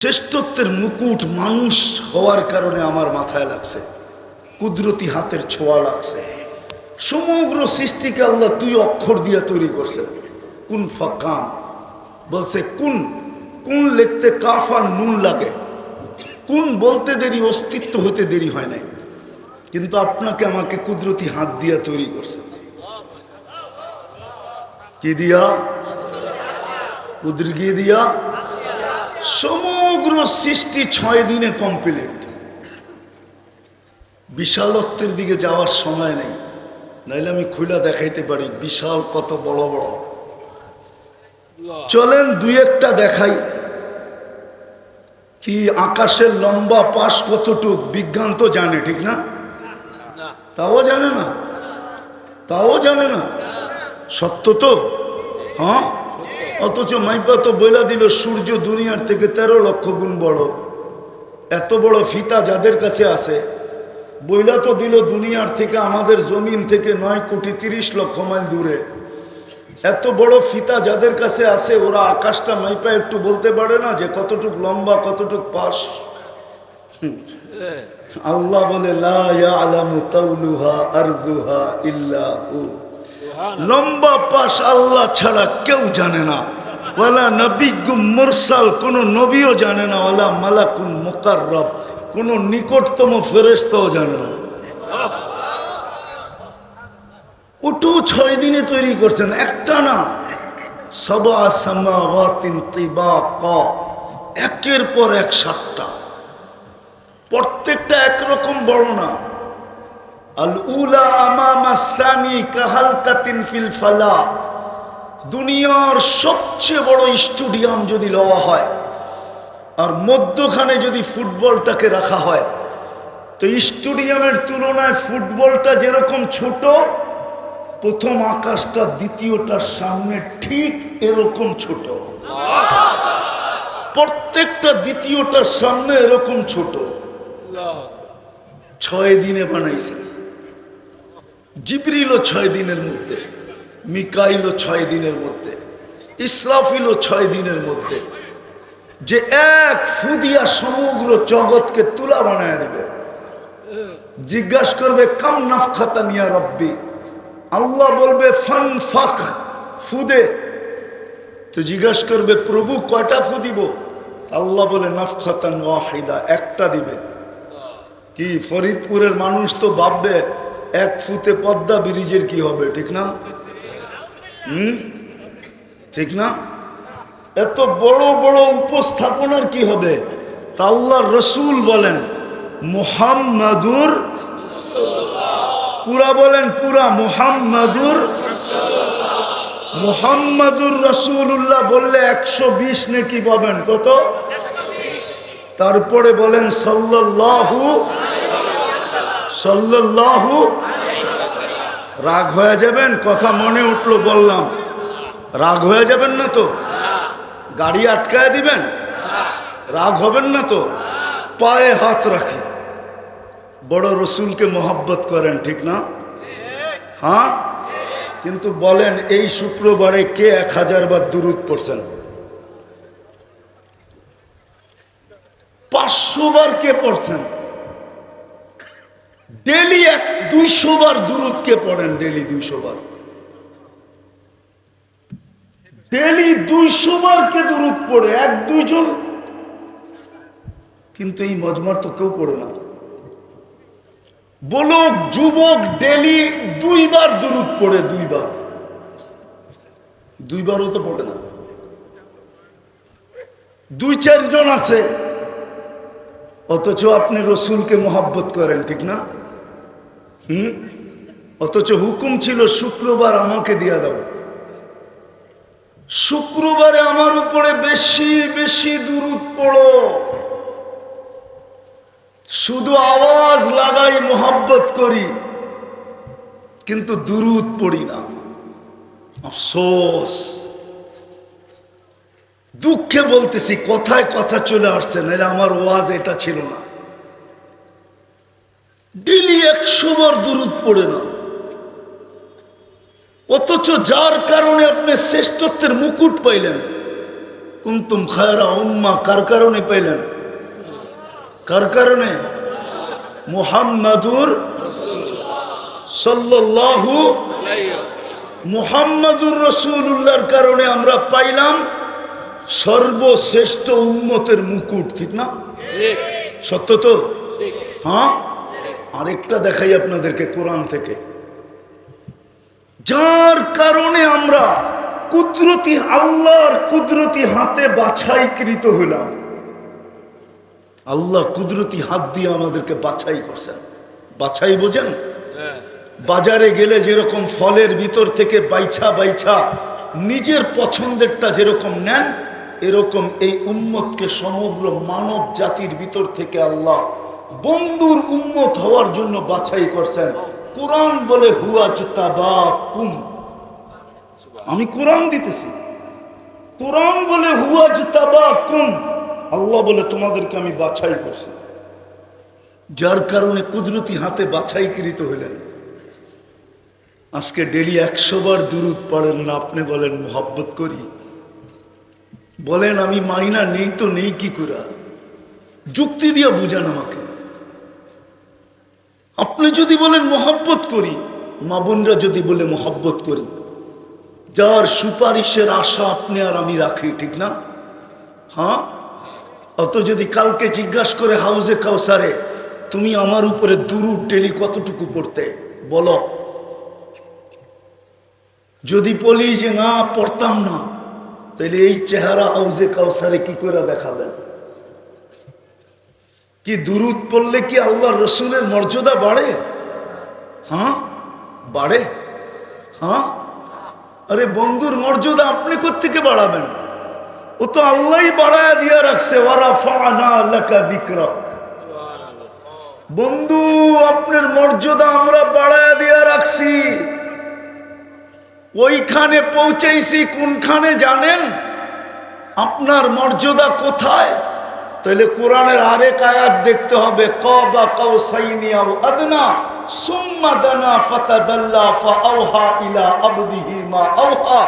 শ্রেষ্ঠত্বের মুকুট মানুষ হওয়ার কারণে আমার মাথায় লাগছে, কুদরতি হাতের ছোঁয়া লাগছে। সমগ্র সৃষ্টিকে আল্লাহ তুই অক্ষর দিয়ে তৈরি করছে। কুন ফাকান বলছে, কুন কুন লিখতে কাফ আর নুন লাগে। কুন বলতে দেরি, অস্তিত্ব হতে দেরি হয় নাই। কিন্তু আপনাকে আমাকে কুদরতি হাত দিয়া তৈরি করছে। কি দিয়া? কুদরতি দিয়া। সমগ্র সৃষ্টি 6 দিনে কমপ্লিট। বিশালত্বের দিকে যাওয়ার সময় নেই, নাইলে আমি খুলে দেখাইতে পারি বিশাল কত বড় বড়। চলেন দুই একটা দেখাই। কি আকাশের লম্বা পাশ কতটুক বিজ্ঞান তো জানে, ঠিক না? তাও জানে না, তাও জানে না। সত্য তো, হ্যাঁ। অথচ মাইপা তো বইলা দিল সূর্য দুনিয়ার থেকে 13 লক্ষ গুণ বড়। এত বড় ফিতা যাদের কাছে আছে, বইলা তো দিল দুনিয়ার থেকে, আমাদের জমিন থেকে 9 কোটি 30 লক্ষ মাইল দূরে। এত বড় ফিতা যাদের কাছে আছে, ওরা আকাশটা মাইপা একটু বলতে পারে না যে কতটুক লম্বা, কতটুক পাশ? আল্লাহ বলে লা ইয়ালামু তাওলুহা আরদুহা ইল্লা হু। লম্বা পাশ আল্লাহ ছাড়া কেউ জানে না। ওয়ালা নবিয়্যুম মুরসাল, কোন নবীও জানে না। ওয়ালা মালাকুন মুকাররব, কোন নিকটতম ফেরেশতাও জানে না। ওটু 6 দিনে তৈরি করছেন, একটা না। সাবআ সামাওয়াতিন তিবাকা, একের পর এক 7টা, প্রত্যেকটা একরকম বড় না। আল উলা আমামা সানি কাহালকাতিন ফিল ফালা। দুনিয়ার সবচেয়ে বড় স্টেডিয়াম যদি লওয়া হয় আর মধ্যখানে যদি ফুটবলটাকে রাখা হয়, তো স্টেডিয়ামের তুলনায় ফুটবলটা যেরকম ছোট, প্রথম আকাশটা দ্বিতীয়টার সামনে ঠিক এরকম ছোট। প্রত্যেকটা দ্বিতীয়টার সামনে এরকম ছোট। 6 দিনে বানাইছে। জিবরিলও 6 দিনের মধ্যে, মিকাইলও 6 দিনের মধ্যে, ইসরাফিলও 6 দিনের মধ্যে। যে এক ফু দিয়া সমগ্র জগৎকে তুলা বানায় দেবে। জিজ্ঞাসা করবে কাম নাফখাতান ইয়া রব্বি, আল্লাহ বলবে ফানফাখ, ফু দে। তো জিজ্ঞাসা করবে প্রভু কয়টা ফু দিব? আল্লাহ বলে নাফখাতান ওয়াহিদা, একটা দিবে। কি ফরিদপুরের মানুষ তো ভাববে এক ফুতে পদ্মা ব্রিজের কি হবে, ঠিক না? ঠিক না? এত বড় বড় উপস্থাপনার কি হবে? তা আল্লাহর রসুল বলেন মুহাম্মাদুর, পুরা বলেন, পুরা মুহাম্মাদুর রাসূলুল্লাহ বললে 120 নেকি পাবেন। কত? তারপরে বলেন সাল্লাল্লাহু। রাগ হয়ে যাবেন? কথা মনে উঠলো বললাম, রাগ হয়ে যাবেন না তো? গাড়ি আটকায় দিবেন? রাগ হবেন না তো? পায়ে হাত রাখি, বড় রসুলকে মোহাব্বত করেন, ঠিক না? হ্যাঁ। কিন্তু বলেন এই শুক্রবারে কে 1000 বার দুরূদ পড়ছেন? 500 বার কে পড়ছেন? ডেলি 200 বার দুরূদ কে পড়েন? ডেলি 200 বার। ডেলি 200 বার কে দুরূদ পড়ে? 1-2 জন। কিন্তু এই মজমার তো কেউ পড়ে না। বলুক যুবক ডেলি 2 বার দুরূদ পড়ে, 2 বার। 2 বারও তো পড়ে না। 2-4 জন আছে, অথচ আপনি রসুলকে মোহাব্বত করেন, ঠিক না? অথচ হুকুম ছিল শুক্রবার আমাকে দিয়া দাও, শুক্রবারে আমার উপরে বেশি বেশি দুরূদ পড়ো। শুধু আওয়াজ লাগাই মোহাব্বত করি, কিন্তু দুরূদ পড়ি না। আফসোস, দুঃখে বলতেছি, কথায় কথা চলে আসছে, নাহলে আমার ওয়াজ এটা ছিল না। ডেলি 100 বার দুরূদ পড়ে না, অথচ যার কারণে আপনি শ্রেষ্ঠত্বের মুকুট পাইলেন, কুনতুম খায়রা উম্মাহ কার কারণে পাইলেন? কার কারণে? মুহাম্মাদুর সাল্লাল্লাহু মুহাম্মাদুর রাসূলুল্লাহর কারণে আমরা পাইলাম সর্বশ্রেষ্ঠ উম্মতের মুকুট। ঠিক না? সত্য তো? হ্যাঁ। আরেকটা দেখাই আপনাদেরকে কোরআন থেকে, যার কারণে আমরা কুদরতি আল্লাহর কুদরতি হাতে বাছাইকৃত হইলাম। আল্লাহ কুদরতি হাত দিয়ে আমাদেরকে বাছাই করছেন। বাছাই বোঝেন? বাজারে গেলে যেরকম ফলের ভিতর থেকে বাইছা বাইছা নিজের পছন্দেরটা যেরকম নেন, এরকম এই উম্মতকে সমগ্র মানব জাতির ভিতর থেকে আল্লাহ বন্ধুর উম্মত হওয়ার জন্য বাছাই করছেন। কোরআন বলে হুয়াজতাবাকুম, আমি কোরআন দিতেছি, কোরআন বলে হুয়াজতাবাকুম, আল্লাহ বলে তোমাদেরকে আমি বাছাই করছি। যার কারণে কুদরতি হাতে বাছাইকৃত হইলেন। আজকে ডেলি 100 বার দুরূদ পড়েন না, আপনি বলেন মোহাব্বত করি। বলেন আমি মাইনা নেই তো নেই কি করে, যুক্তি দিয়ে বুঝান আমাকে। আপনি যদি বলেন মোহাব্বত করি, মা বোনরা যদি বলে মোহাব্বত করি, যার সুপারিশের আশা আপনি আর আমি রাখি, ঠিক না? হ্যাঁ। অত যদি কালকে জিজ্ঞাসা করে হাউজে কাউসারে তুমি আমার উপরে দুরূদ ডেলি কতটুকু পড়তে, বলো। যদি বলি যে না পড়তাম না, তাহলে এই চেহারা হাউজে কাউসারে কি করে দেখাবেন? কি দুরূদ পড়লে কি আল্লাহ রসুলের মর্যাদা বাড়ে? হ্যাঁ বাড়ে। হ্যাঁ। আরে বন্ধুর মর্যাদা আপনি কোত্থেকে বাড়াবেন? ও তো আল্লাহই বাড়ায় দিয়ে রাখছে, ওয়ারাফা'না লাকা যিকরাক। বন্ধু আপনার মর্যাদা আমরা বাড়ায় দিয়ে রাখছি। ওইখানে পৌঁছাইছি কোনখানে জানেন? আপনার মর্যাদা কোথায়? তাহলে কোরআনের আরেক আয়াত দেখতে হবে, কাবা কাউসাইনি আও আদনা সুম্মা দানা ফাতাদাল্লা ফাআওহা ইলা আবদিহি মা আওহা।